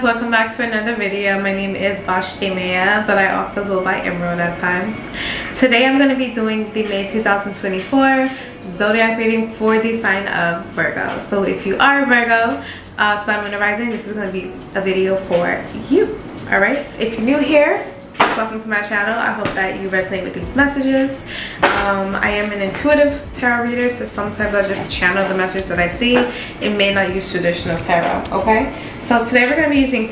welcome back to another video. My name is Vashti, but I also go by Emerald at times. Today I'm going to be doing the May 2024 zodiac reading for the sign of Virgo. So if you are Virgo, Sun, Moon, or Rising, this is going to be a video for you. Alright, if you're new here, welcome to my channel. I hope that you resonate with these messages. I am an intuitive tarot reader, so sometimes I just channel the message that I see. It may not use traditional tarot, okay? So today we're going to be using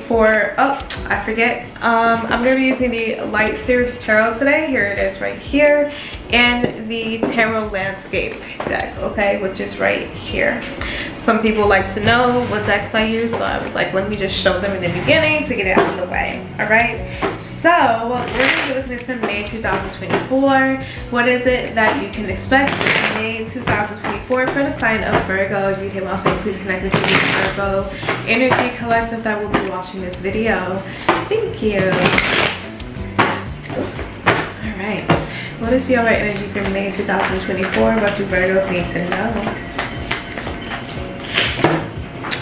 I'm going to be using the Light Series Tarot today. Here it is right here. And the Tarot Landscape deck, okay, which is right here. Some people like to know what decks I use, so I was like, let me just show them in the beginning to get it out of the way. Alright, so we're going to be looking into May 2024. What is it that you can expect in May 2024 for the sign of Virgo? If you came off it, please connect with the Virgo Energy Collective that will be watching this video. Thank you. Alright, what is your energy for May 2024? What do Virgos need to know?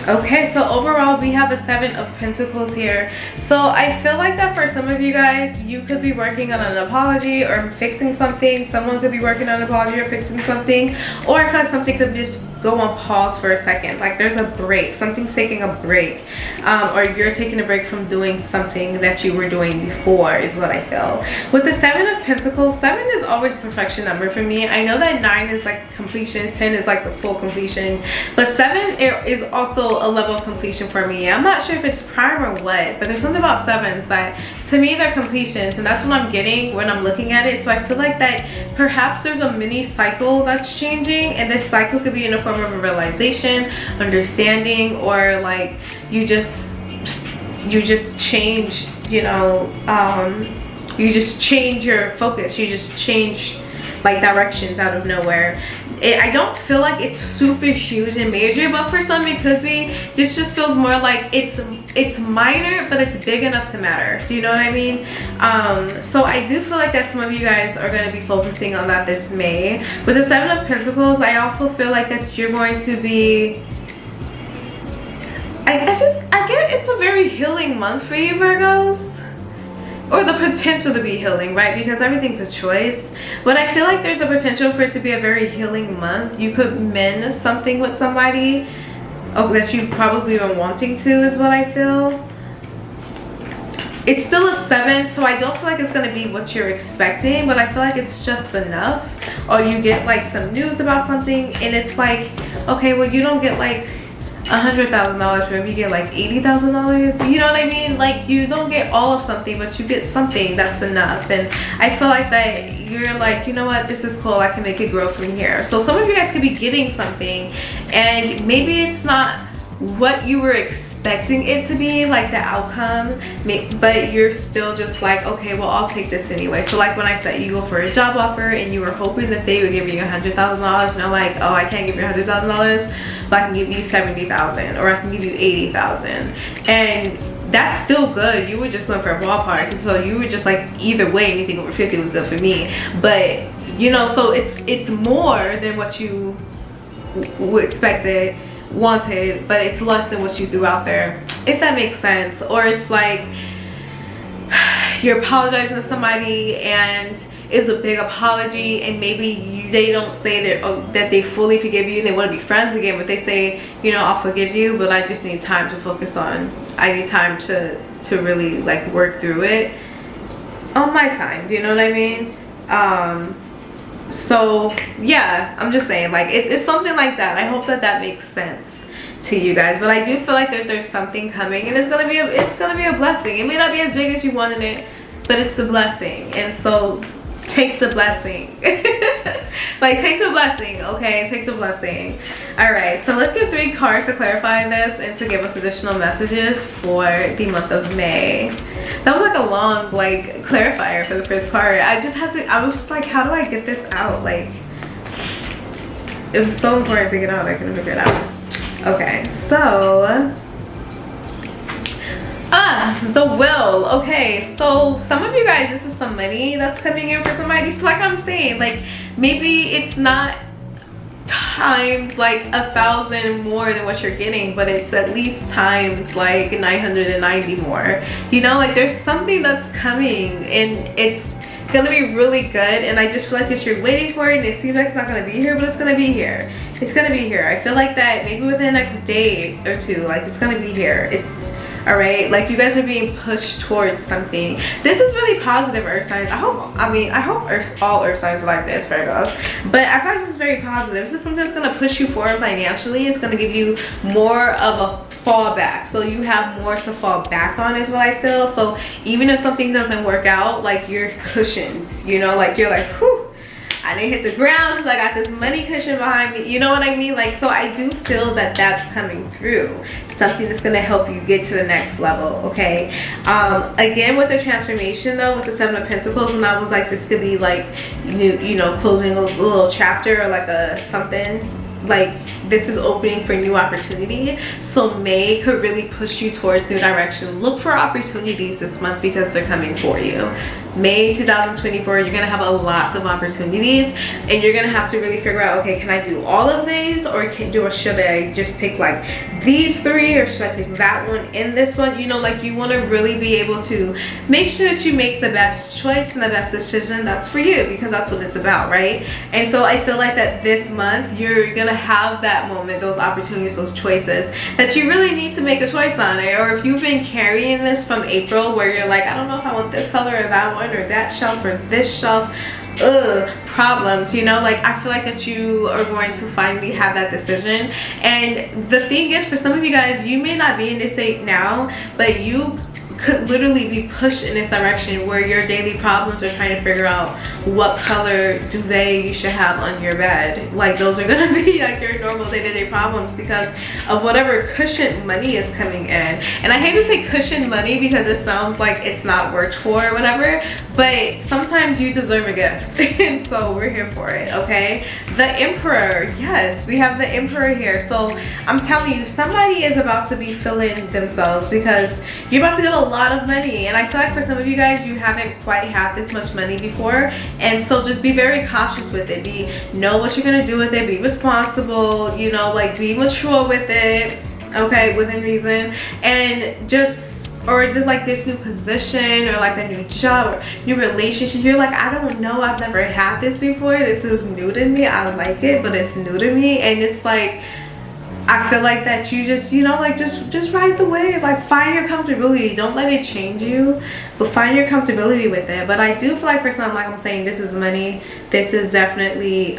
Okay, so overall we have the Seven of Pentacles here. So I feel like that for some of you guys, you could be working on an apology or fixing something. Someone could be working on an apology or fixing something, or I feel like something could just go on pause for a second. Like there's a break, something's taking a break, or you're taking a break from doing something that you were doing before is what I feel. With the Seven of Pentacles, 7 is always a perfection number for me. I know that 9 is like completion, 10 is like the full completion, but 7 is also a level of completion for me. I'm not sure if it's prime or what, but there's something about 7s that to me they're completions, and that's what I'm getting when I'm looking at it. So I feel like that perhaps there's a mini cycle that's changing, and this cycle could be in a form of a realization, understanding, or like you just change, you just change your focus, you just change like directions out of nowhere. I don't feel like it's super huge and major, but for some it could be. This just feels more like it's minor, but it's big enough to matter. Do you know what I mean? So I do feel like that some of you guys are going to be focusing on that this May. With the Seven of Pentacles, I also feel like that you're going to be, I get it's a very healing month for you Virgos, or the potential to be healing, right? Because everything's a choice, but I feel like there's a potential for it to be a very healing month. You could mend something with somebody that you've probably been wanting to, is what I feel. It's still a 7, so I don't feel like it's going to be what you're expecting, but I feel like it's just enough. Or you get like some news about something and it's like, okay, well you don't get like $100,000, maybe you get like $80,000. You know what I mean? Like you don't get all of something, but you get something that's enough. And I feel like that you're like, you know what, this is cool, I can make it grow from here. So some of you guys could be getting something and maybe it's not what you were expecting it to be, like the outcome, but you're still just like, okay, well I'll take this anyway. So like when I said you go for a job offer and you were hoping that they would give you $100,000, and I'm like, oh, I can't give you $100,000, but I can give you $70,000, or I can give you $80,000, and that's still good. You were just going for a ballpark, and so you were just like, either way anything over 50 was good for me. But you know, so it's more than what you expected, wanted, but it's less than what you threw out there, if that makes sense. Or it's like you're apologizing to somebody and it's a big apology, and maybe they don't say that they fully forgive you, they want to be friends again, but they say, you know, I'll forgive you, but I just need time to focus on, I need time to really like work through it on my time. Do you know what I mean? So yeah, I'm just saying, like it's something like that. I hope that makes sense to you guys. But I do feel like that there's something coming, and it's gonna be a blessing. It may not be as big as you wanted it, but it's a blessing. And so take the blessing. Like take the blessing, okay? Take the blessing. All right, so let's get 3 cards to clarify this and to give us additional messages for the month of May. That was like a long like clarifier for the first card. I was just like, how do I get this out? Like it was so important to get out, I couldn't figure it out. Okay, so the will. Okay, so some of you guys, this is some money that's coming in for somebody. So like I'm saying, like maybe it's not times like 1,000 more than what you're getting, but it's at least times like 990 more. You know, like there's something that's coming and it's gonna be really good, and I just feel like if you're waiting for it and it seems like it's not gonna be here, but it's gonna be here. It's gonna be here. I feel like that maybe within the next day or two, like it's gonna be here. It's all right, like you guys are being pushed towards something. This is really positive, earth signs. I hope all earth signs are like this, Virgo, but I feel like this is very positive. This is something that's going to push you forward financially. It's going to give you more of a fallback, so you have more to fall back on, is what I feel. So even if something doesn't work out, like you're cushioned, you know, like you're like, whew, I didn't hit the ground because I got this money cushion behind me. You know what I mean? Like, so I do feel that that's coming through. Something that's going to help you get to the next level, okay? Again, with the transformation though, with the 7 of Pentacles, when I was like, this could be like, you know, closing a little chapter or like a something. Like this is opening for new opportunity. So May could really push you towards new direction. Look for opportunities this month because they're coming for you. May 2024, you're gonna have a lot of opportunities, and you're gonna have to really figure out, okay, can I do all of these, or should I just pick like these 3, or should I pick that one and this one? You know, like you want to really be able to make sure that you make the best choice and the best decision that's for you, because that's what it's about, right? And so I feel like that this month you're gonna have that moment, those opportunities, those choices that you really need to make a choice on it. Or if you've been carrying this from April where you're like, I don't know if I want this color or that one or that shelf or this shelf, problems, you know, like I feel like that you are going to finally have that decision. And the thing is, for some of you guys, you may not be in this state now, but you could literally be pushed in this direction where your daily problems are trying to figure out what color duvet you should have on your bed. Like those are gonna be like your normal day-to-day problems because of whatever cushioned money is coming in. And I hate to say cushioned money because it sounds like it's not worked for or whatever, but sometimes you deserve a gift. And so we're here for it, okay? The Emperor, yes, we have the Emperor here. So I'm telling you, somebody is about to be feeling themselves because you're about to get a lot of money. And I feel like for some of you guys, you haven't quite had this much money before. And so just be very cautious with it. Know what you're gonna do with it. Be responsible, you know, like be mature with it, okay, within reason. And just, or like this new position or like a new job or new relationship, you're like, I don't know, I've never had this before. This is new to me. I like it, but it's new to me. And it's like, I feel like that you just, you know, like just ride the wave. Like find your comfortability. Don't let it change you, but find your comfortability with it. But I do feel like for some, like I'm saying, this is money. This is definitely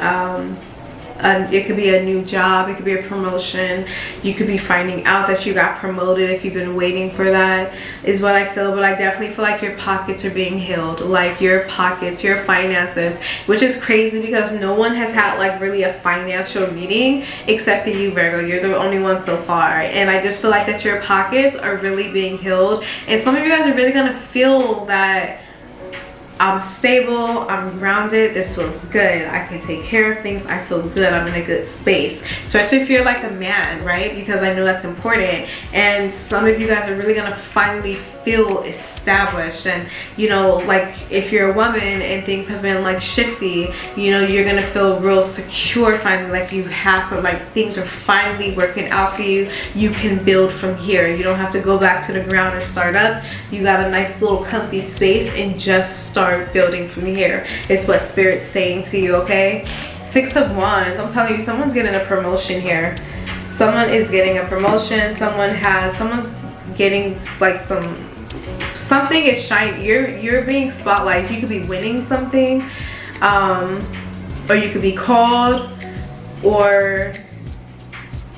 it could be a new job, it could be a promotion, you could be finding out that you got promoted if you've been waiting for that, is what I feel. But I definitely feel like your pockets are being healed, like your pockets, your finances, which is crazy because no one has had like really a financial reading except for you, Virgo. You're the only one so far. And I just feel like that your pockets are really being healed, and some of you guys are really gonna feel that I'm stable, I'm grounded, this feels good, I can take care of things, I feel good, I'm in a good space. Especially if you're like a man, right? Because I know that's important. And some of you guys are really gonna finally feel established. And you know, like if you're a woman and things have been like shifty, you know, you're gonna feel real secure finally, like you have some, like things are finally working out for you. You can build from here. You don't have to go back to the ground or start up. You got a nice little comfy space and just start building from here. It's what Spirit's saying to you, okay? 6 of Wands, I'm telling you, someone's getting a promotion here. Someone is getting a promotion. Someone's getting like something is shining. You're being spotlighted. You could be winning something, or you could be called, or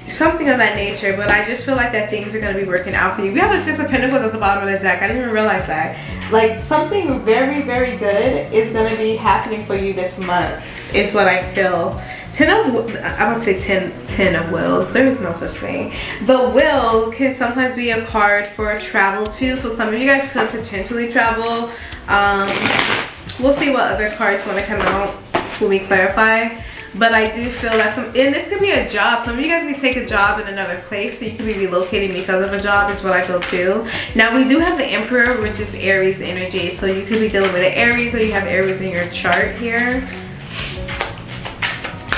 something of that nature. But I just feel like that things are going to be working out for you. We have the 6 of Pentacles at the bottom of the deck. I didn't even realize that. Like something very, very good is going to be happening for you this month, is what I feel. I would say 10 of Wills. There is no such thing. The Will can sometimes be a card for travel too. So some of you guys could potentially travel. We'll see what other cards want to come out when we clarify. But I do feel that and this could be a job. Some of you guys could take a job in another place, so you could be relocating because of a job, is what I feel too. Now we do have the Emperor, which is Aries energy. So you could be dealing with an Aries, or you have Aries in your chart here.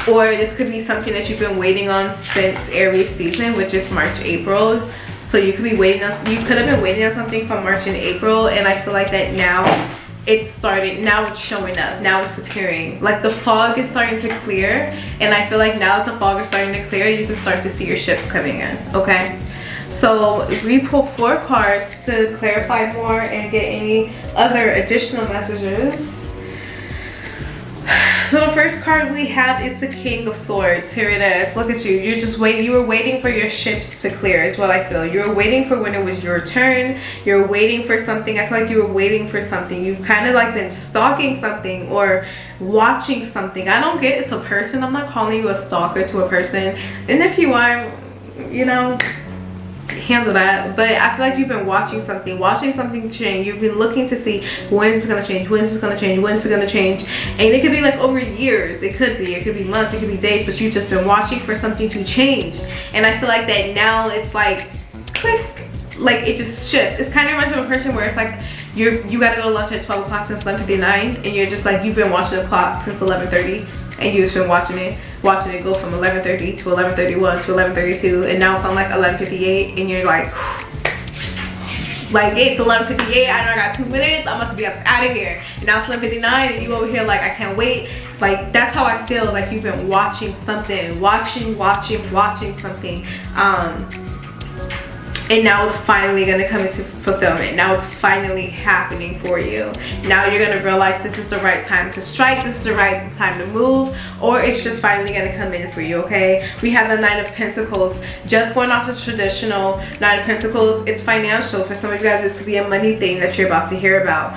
or this could be something that you've been waiting on since Aries season, which is March, April. So you could be waiting on, you could have been waiting on something from March and April, and I feel like that now it's starting, now it's showing up, now it's appearing. Like the fog is starting to clear, and I feel like now that the fog is starting to clear, you can start to see your ships coming in, okay? So we pull 4 cards to clarify more and get any other additional messages. So the first card we have is the King of Swords. Here it is. Look at you. You're just waiting. You were waiting for your ships to clear is what I feel. You were waiting for when it was your turn. You're waiting for something. I feel like you were waiting for something. You've kind of like been stalking something or watching something. I don't get it's a person. I'm not calling you a stalker to a person. And if you are, you know, handle that. But I feel like you've been watching something change. You've been looking to see when it's going to change, when it's going to change, when it's going to change. And it could be like over years. It could be months, it could be days, but you've just been watching for something to change. And I feel like that now it's like click, like it just shifts. It's kind of reminds me of a person where it's like you got to go to lunch at 12 o'clock since 11:59, and you're just like, you've been watching the clock since 11:30, and you've just been watching it go from 11:30 to 11:31 to 11:32, and now it's on like 11:58, and you're like it's 11:58. I know I got 2 minutes. I'm about to be up out of here. And now it's 11:59, and you over here like, I can't wait. Like that's how I feel. Like you've been watching something, watching something. And now it's finally going to come into fulfillment. Now it's finally happening for you. Now you're going to realize this is the right time to strike. This is the right time to move. Or it's just finally going to come in for you, okay? We have the Nine of Pentacles. Just going off the traditional Nine of Pentacles, it's financial. For some of you guys, this could be a money thing that you're about to hear about.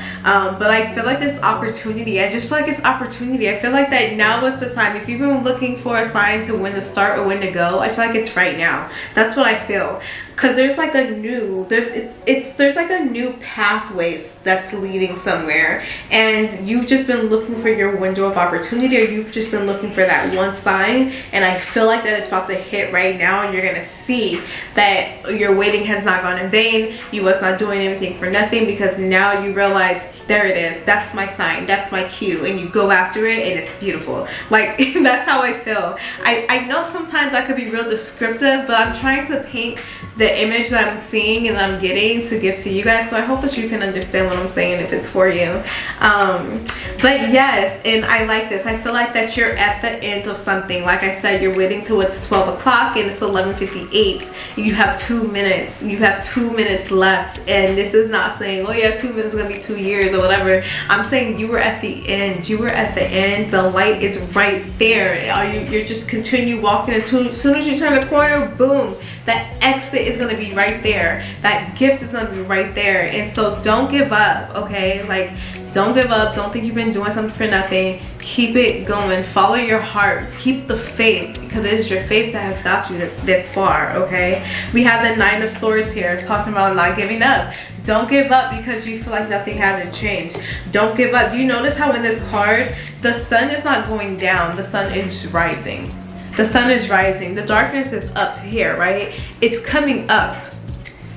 But I feel like this opportunity. I just feel like it's opportunity. I feel like that now is the time. If you've been looking for a sign to when to start or when to go, I feel like it's right now. That's what I feel. Because there's like a new, there's like a new pathways that's leading somewhere, and you've just been looking for your window of opportunity, or you've just been looking for that one sign, and I feel like that it's about to hit right now, and you're gonna see that your waiting has not gone in vain. You was not doing anything for nothing, because now you realize, there it is, that's my sign, that's my cue, and you go after it, and it's beautiful. Like that's how I feel. I know sometimes I could be real descriptive, but I'm trying to paint the image that I'm seeing and I'm getting to give to you guys, so I hope that you can understand what I'm saying if it's for you. But yes, and I like this. I feel like that you're at the end of something. Like I said, you're waiting till it's 12 o'clock and it's 11:58. You have 2 minutes. You have 2 minutes left, and this is not saying, oh yeah, 2 minutes is gonna be 2 years or whatever. I'm saying you were at the end. You were at the end. The light is right there. You're just continue walking until as soon as you turn the corner, boom, that exit is going to be right there. That gift is going to be right there. And so don't give up, okay? Like don't give up. Don't think you've been doing something for nothing. Keep it going. Follow your heart. Keep the faith, because it is your faith that has got you this far, okay? We have the Nine of Swords here, talking about not giving up. Don't give up because you feel like nothing hasn't changed. Don't give up. You notice how in this card, the sun is not going down. The sun is rising. The sun is rising. The darkness is up here, right? It's coming up.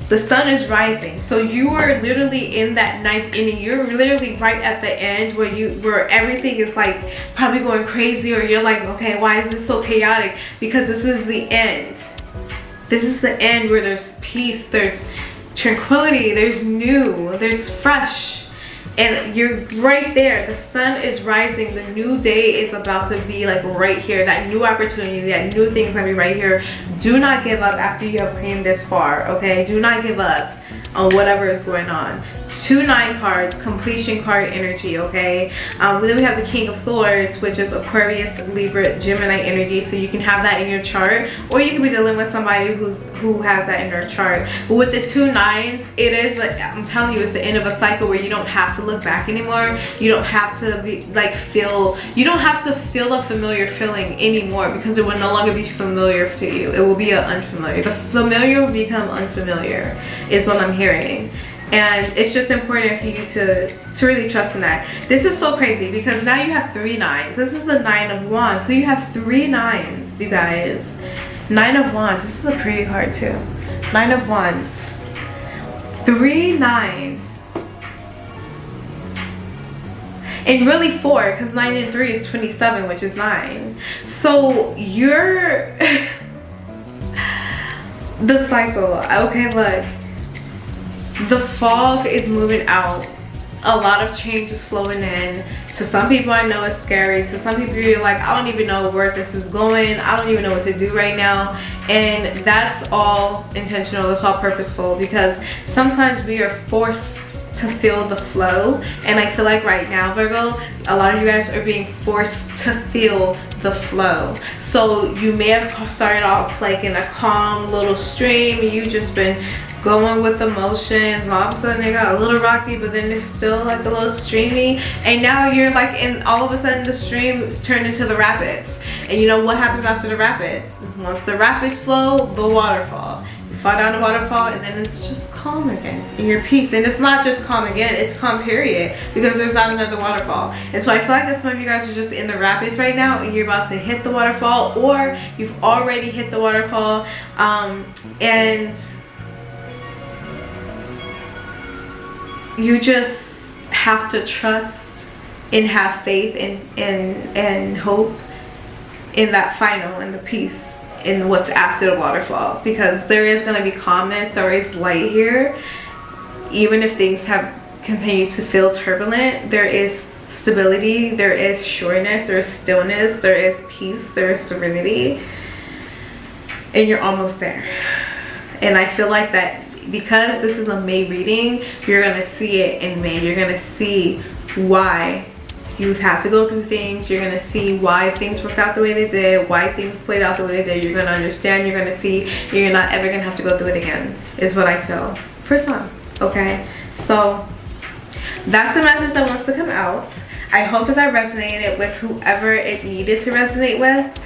The sun is rising. So you are literally in that ninth inning. You're literally right at the end where everything is like probably going crazy, or you're like, okay, why is this so chaotic? Because this is the end. This is the end where there's peace, there's tranquility, there's new, there's fresh. And you're right there. The sun is rising. The new day is about to be like right here. That new opportunity, that new thing's gonna be right here. Do not give up after you have came this far, okay? Do not give up on whatever is going on. 2 9 cards, completion card energy, okay? Then we have the King of Swords, which is Aquarius, Libra, Gemini energy. So you can have that in your chart, or you can be dealing with somebody who has that in their chart. But with the 2 9s, it is like, I'm telling you, it's the end of a cycle where you don't have to look back anymore. You don't have to be like you don't have to feel a familiar feeling anymore, because it will no longer be familiar to you. It will be unfamiliar. The familiar will become unfamiliar, is what I'm hearing. And it's just important for you to really trust in that. This is so crazy because now you have 3 9s. This is the 9 of Wands. So you have 3 9s, you guys. 9 of Wands. This is a pretty card too. 9 of Wands. 3 9s. And really 4, because 9 and 3 is 27, which is 9. So you're the cycle. Okay, look, the fog is moving out. A lot of change is flowing in. To some people, I know it's scary. To some people, you're like, I don't even know where this is going. I don't even know what to do right now. And that's all intentional. That's all purposeful, because sometimes we are forced to feel the flow. And I feel like right now, Virgo, a lot of you guys are being forced to feel the flow. So you may have started off like in a calm little stream, and you've just been going with emotions, and all of a sudden they got a little rocky, but then they're still like a little streamy, and now you're like in, all of a sudden the stream turned into the rapids. And you know what happens after the rapids? Once the rapids flow, the waterfall. You fall down the waterfall, and then it's just calm again, and you're peace. And it's not just calm again, it's calm period, because there's not another waterfall. And so I feel like that some of you guys are just in the rapids right now, and you're about to hit the waterfall, or you've already hit the waterfall, and you just have to trust and have faith and hope in that final, in the peace, in what's after the waterfall, because there is going to be calmness, there is light here. Even if things have continued to feel turbulent, there is stability, there is sureness, there is stillness, there is peace, there is serenity, and you're almost there. And I feel like that because this is a May reading, you're gonna see it in May. You're gonna see why you've had to go through things. You're gonna see why things worked out the way they did, why things played out the way they did. You're gonna understand, you're gonna see, you're not ever gonna have to go through it again, is what I feel for some. Okay, so that's the message that wants to come out. I hope that resonated with whoever it needed to resonate with.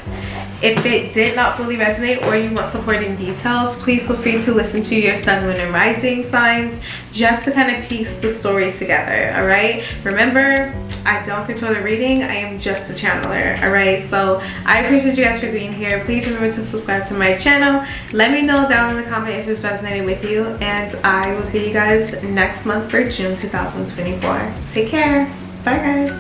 If it did not fully resonate, or you want supporting details, please feel free to listen to your sun, moon, and rising signs, just to kind of piece the story together. All right, remember, I don't control the reading, I am just a channeler. All right, so I appreciate you guys for being here. Please remember to subscribe to my channel. Let me know down in the comment if this resonated with you, and I will see you guys next month for June 2024. Take care. Bye guys.